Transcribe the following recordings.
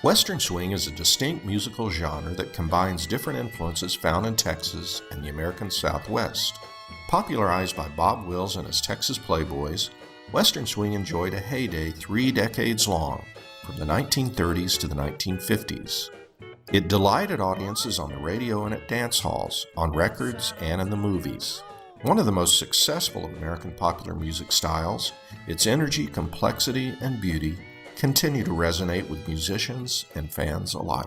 Western swing is a distinct musical genre that combines different influences found in Texas and the American Southwest. Popularized by Bob Wills and his Texas Playboys, Western swing enjoyed a heyday 3 decades long, from the 1930s to the 1950s. It delighted audiences on the radio and at dance halls, on records, and in the movies. One of the most successful of American popular music styles, its energy, complexity, and beauty continue to resonate with musicians and fans alike.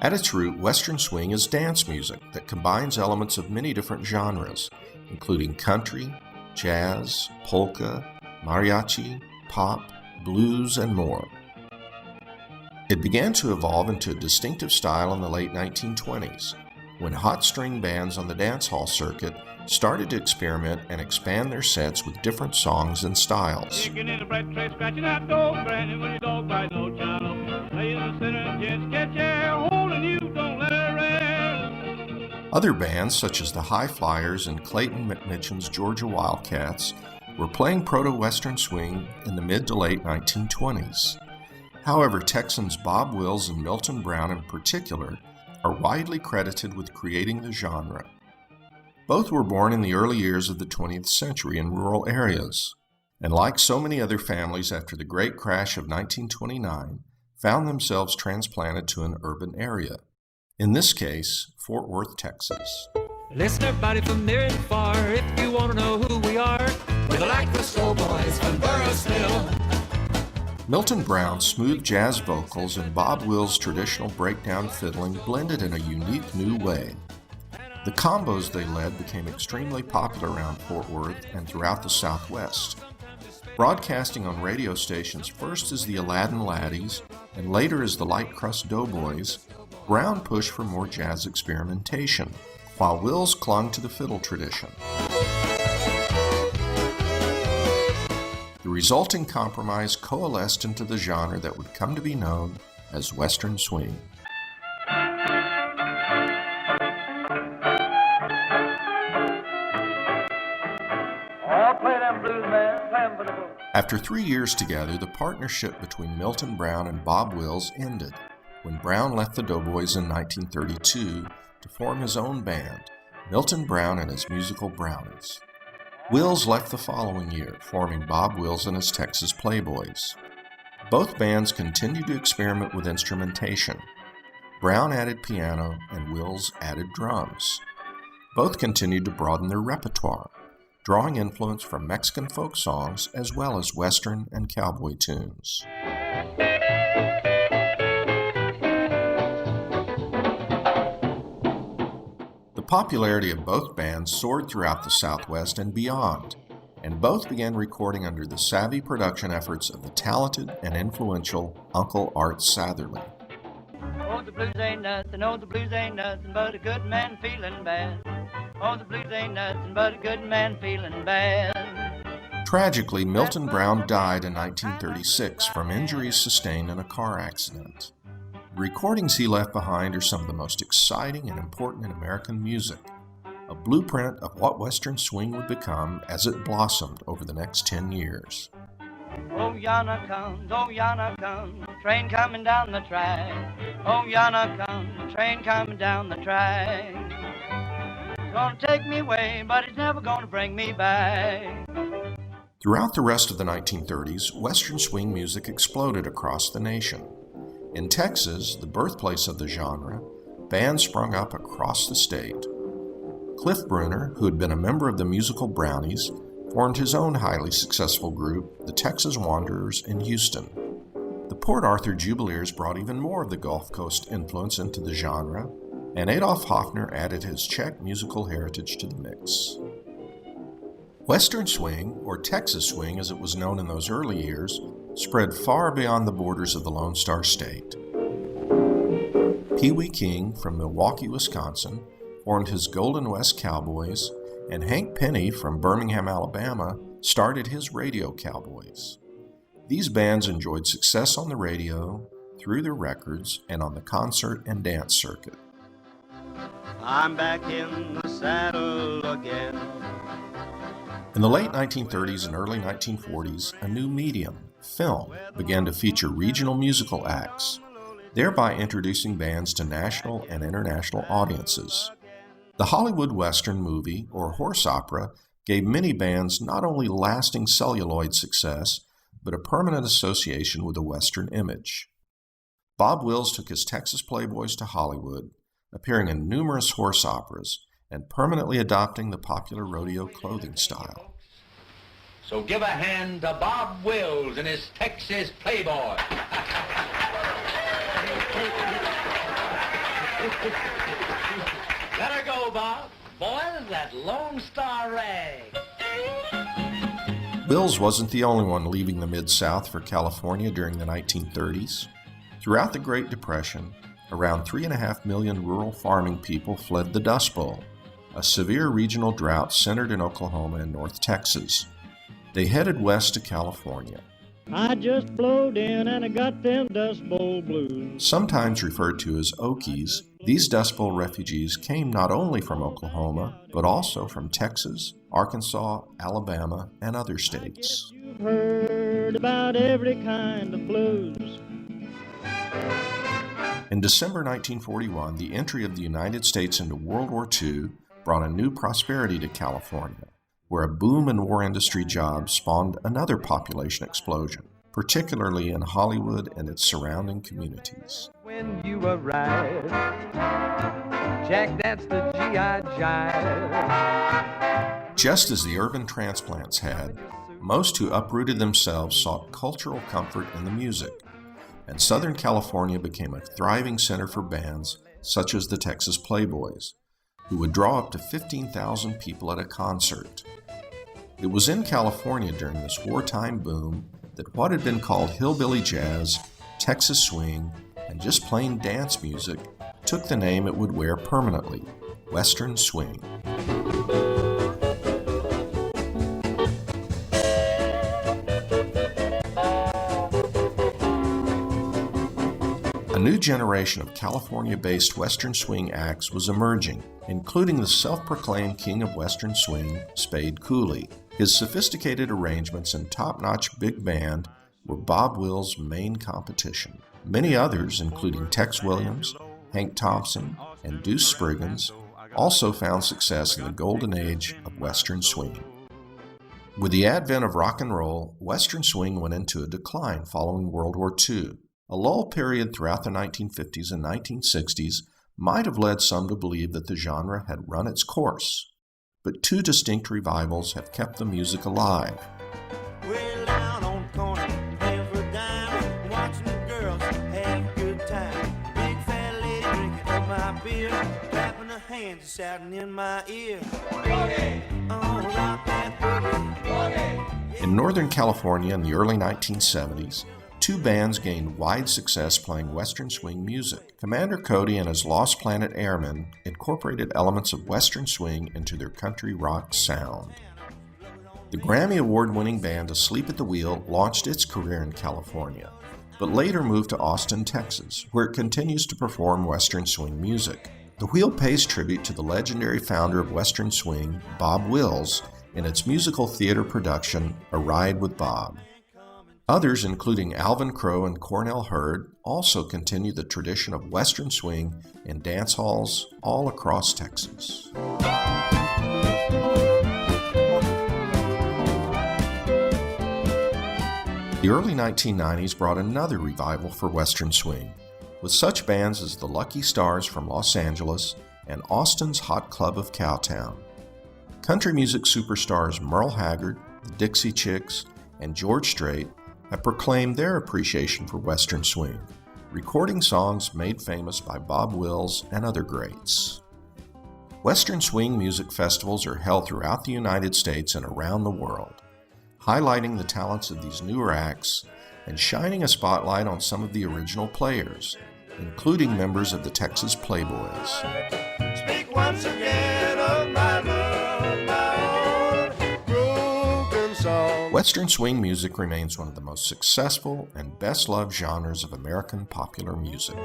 At its root, Western swing is dance music that combines elements of many different genres, including country, jazz, polka, mariachi, pop, blues, and more. It began to evolve into a distinctive style in the late 1920s, when hot string bands on the dance hall circuit started to experiment and expand their sets with different songs and styles. Other bands, such as the High Flyers and Clayton McMitchen's Georgia Wildcats, were playing proto-Western swing in the mid to late 1920s. However, Texans Bob Wills and Milton Brown in particular are widely credited with creating the genre. Both were born in the early years of the 20th century in rural areas, and like so many other families after the Great Crash of 1929, found themselves transplanted to an urban area. In this case, Fort Worth, Texas. Listen everybody from near and far, if you want to know who we are, we're the Lycra Boys from Burroughsville. Milton Brown's smooth jazz vocals and Bob Wills' traditional breakdown fiddling blended in a unique new way. The combos they led became extremely popular around Fort Worth and throughout the Southwest. Broadcasting on radio stations first as the Aladdin Laddies and later as the Light Crust Doughboys, Brown pushed for more jazz experimentation, while Wills clung to the fiddle tradition. The resulting compromise coalesced into the genre that would come to be known as Western swing. After 3 years together, the partnership between Milton Brown and Bob Wills ended when Brown left the Doughboys in 1932 to form his own band, Milton Brown and his Musical Brownies. Wills left the following year, forming Bob Wills and his Texas Playboys. Both bands continued to experiment with instrumentation. Brown added piano and Wills added drums. Both continued to broaden their repertoire, drawing influence from Mexican folk songs as well as Western and cowboy tunes. The popularity of both bands soared throughout the Southwest and beyond, and both began recording under the savvy production efforts of the talented and influential Uncle Art Satherley. Oh, the blues ain't nothing, oh, the blues ain't nothing but a good man feeling bad. Oh, the blues ain't nothing but a good man feeling bad. Tragically, Milton Brown died in 1936 from injuries sustained in a car accident. The recordings he left behind are some of the most exciting and important in American music, a blueprint of what Western swing would become as it blossomed over the next 10 years. Oh, yonder comes, train coming down the track. Oh, yonder comes, train coming down the track. It's gonna take me away, but it's never gonna bring me back. Throughout the rest of the 1930s, Western swing music exploded across the nation. In Texas, the birthplace of the genre, bands sprung up across the state. Cliff Bruner, who had been a member of the Musical Brownies, formed his own highly successful group, the Texas Wanderers, in Houston. The Port Arthur Jubileers brought even more of the Gulf Coast influence into the genre, and Adolf Hoffner added his Czech musical heritage to the mix. Western swing, or Texas swing as it was known in those early years, spread far beyond the borders of the Lone Star State. Pee Wee King from Milwaukee, Wisconsin, formed his Golden West Cowboys, and Hank Penny from Birmingham, Alabama, started his Radio Cowboys. These bands enjoyed success on the radio, through their records, and on the concert and dance circuit. I'm back in the saddle again. In the late 1930s and early 1940s, a new medium, film, began to feature regional musical acts, thereby introducing bands to national and international audiences. The Hollywood Western movie, or horse opera, gave many bands not only lasting celluloid success, but a permanent association with a Western image. Bob Wills took his Texas Playboys to Hollywood, appearing in numerous horse operas, and permanently adopting the popular rodeo clothing style. So give a hand to Bob Wills and his Texas Playboy. Let her go, Bob. Boys, that Lone Star rag. Wills wasn't the only one leaving the Mid-South for California during the 1930s. Throughout the Great Depression, around 3.5 million rural farming people fled the Dust Bowl, a severe regional drought centered in Oklahoma and North Texas. They headed west to California. I just blowed in and I got them Dust Bowl blues. Sometimes referred to as Okies, these Dust Bowl refugees came not only from Oklahoma, but also from Texas, Arkansas, Alabama, and other states. You've heard about every kind of blues. In December 1941, the entry of the United States into World War II brought a new prosperity to California, where a boom in war industry jobs spawned another population explosion, particularly in Hollywood and its surrounding communities. When you arrive, Jack, that's the G.I. jive. Just as the urban transplants had, most who uprooted themselves sought cultural comfort in the music, and Southern California became a thriving center for bands such as the Texas Playboys, who would draw up to 15,000 people at a concert. It was in California during this wartime boom that what had been called hillbilly jazz, Texas swing, and just plain dance music took the name it would wear permanently, Western swing. A new generation of California-based Western swing acts was emerging, including the self-proclaimed king of Western swing, Spade Cooley. His sophisticated arrangements and top-notch big band were Bob Wills' main competition. Many others, including Tex Williams, Hank Thompson, and Deuce Spriggans, also found success in the golden age of Western swing. With the advent of rock and roll, Western swing went into a decline following World War II. A lull period throughout the 1950s and 1960s might have led some to believe that the genre had run its course, but two distinct revivals have kept the music alive. We're down on the corner, paying for a dime, watching the girls have a good time. Big fat lady drinking up my beer, clapping her hands and shouting in my ear. Boogie! Oh, rock that boogie. Boogie! In Northern California in the early 1970s, two bands gained wide success playing Western swing music. Commander Cody and his Lost Planet Airmen incorporated elements of Western swing into their country rock sound. The Grammy Award-winning band Asleep at the Wheel launched its career in California, but later moved to Austin, Texas, where it continues to perform Western swing music. The Wheel pays tribute to the legendary founder of Western swing, Bob Wills, in its musical theater production, A Ride with Bob. Others, including Alvin Crow and Cornell Hurd, also continue the tradition of Western swing in dance halls all across Texas. The early 1990s brought another revival for Western swing, with such bands as the Lucky Stars from Los Angeles and Austin's Hot Club of Cowtown. Country music superstars Merle Haggard, the Dixie Chicks, and George Strait have proclaimed their appreciation for Western swing, recording songs made famous by Bob Wills and other greats. Western swing music festivals are held throughout the United States and around the world, highlighting the talents of these newer acts and shining a spotlight on some of the original players, including members of the Texas Playboys. Speak once again of my love, my own broken song. Western swing music remains one of the most successful and best-loved genres of American popular music.